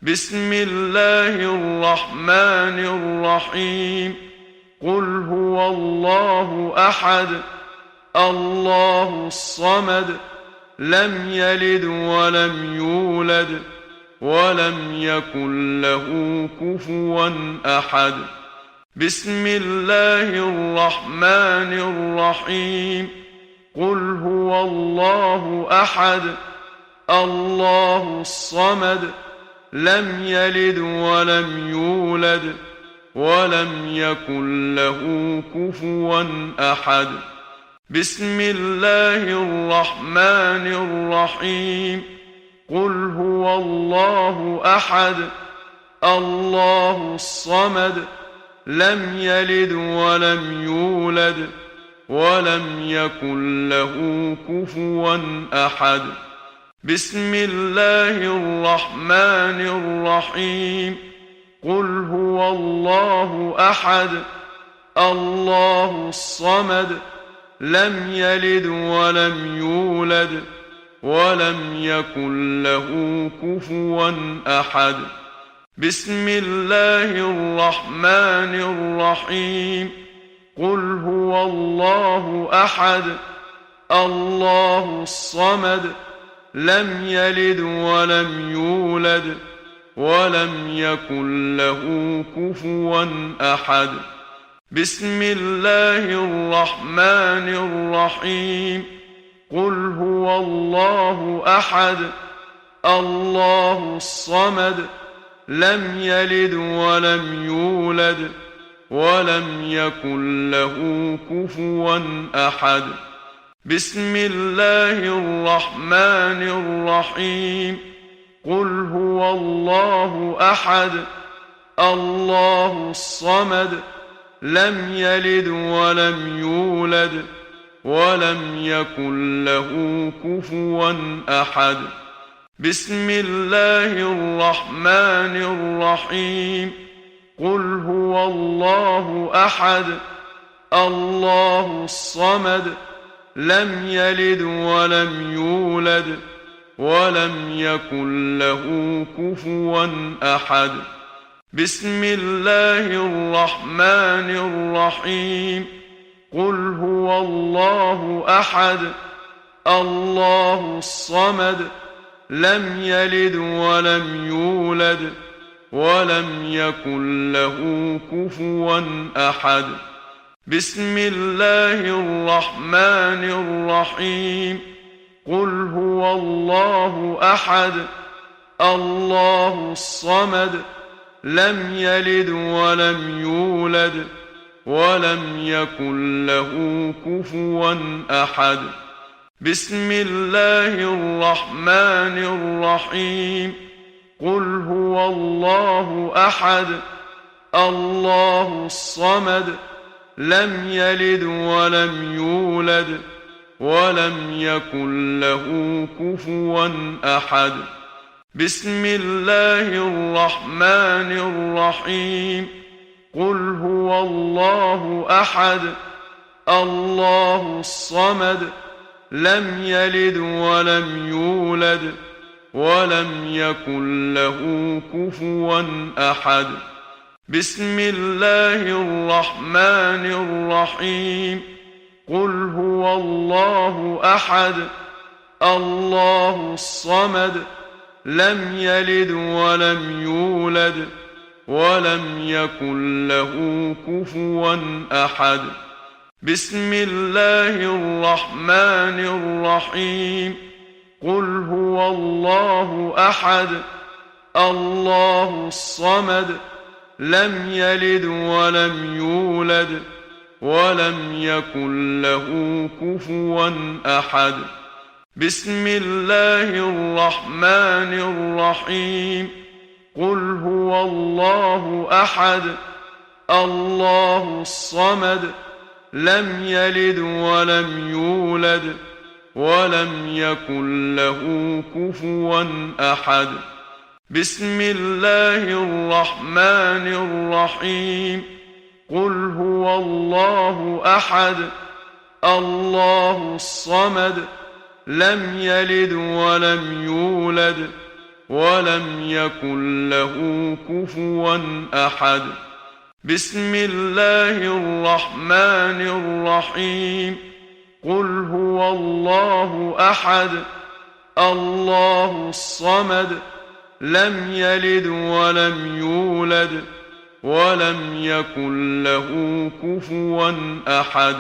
بسم الله الرحمن الرحيم. قل هو الله أحد الله الصمد لم يلد ولم يولد ولم يكن له كفوا أحد. بسم الله الرحمن الرحيم. قل هو الله أحد الله الصمد لم يلد ولم يولد ولم يكن له كفوا أحد. بسم الله الرحمن الرحيم. قل هو الله أحد الله الصمد لم يلد ولم يولد ولم يكن له كفوا أحد. بسم الله الرحمن الرحيم. قل هو الله أحد الله الصمد لم يلد ولم يولد ولم يكن له كفوا أحد. بسم الله الرحمن الرحيم. قل هو الله أحد الله الصمد لم يلد ولم يولد ولم يكن له كفوا أحد. بسم الله الرحمن الرحيم. قل هو الله أحد الله الصمد لم يلد ولم يولد ولم يكن له كفوا أحد. بسم الله الرحمن الرحيم. قل هو الله أحد الله الصمد لم يلد ولم يولد ولم يكن له كفوا أحد. بسم الله الرحمن الرحيم. قل هو الله أحد الله الصمد لم يلد ولم يولد ولم يكن له كفوا أحد. بسم الله الرحمن الرحيم. قل هو الله أحد الله الصمد لم يلد ولم يولد ولم يكن له كفوا أحد. بسم الله الرحمن الرحيم. قل هو الله أحد الله الصمد لم يلد ولم يولد ولم يكن له كفوا أحد. بسم الله الرحمن الرحيم. قل هو الله أحد الله الصمد لم يلد ولم يولد ولم يكن له كفوا أحد. بسم الله الرحمن الرحيم. قل هو الله أحد الله الصمد لم يلد ولم يولد ولم يكن له كفوا أحد. بسم الله الرحمن الرحيم. قل هو الله أحد الله الصمد لم يلد ولم يولد ولم يكن له كفوا أحد. بسم الله الرحمن الرحيم. قل هو الله أحد الله الصمد لم يلد ولم يولد ولم يكن له كفوا أحد. بسم الله الرحمن الرحيم. قل هو الله أحد الله الصمد لم يلد ولم يولد ولم يكن له كفوا أحد. بسم الله الرحمن الرحيم. قل هو الله أحد الله الصمد لم يلد ولم يولد ولم يكن له كفوا أحد. بسم الله الرحمن الرحيم. قل هو الله أحد الله الصمد لم يلد ولم يولد ولم يكن له كفوا أحد.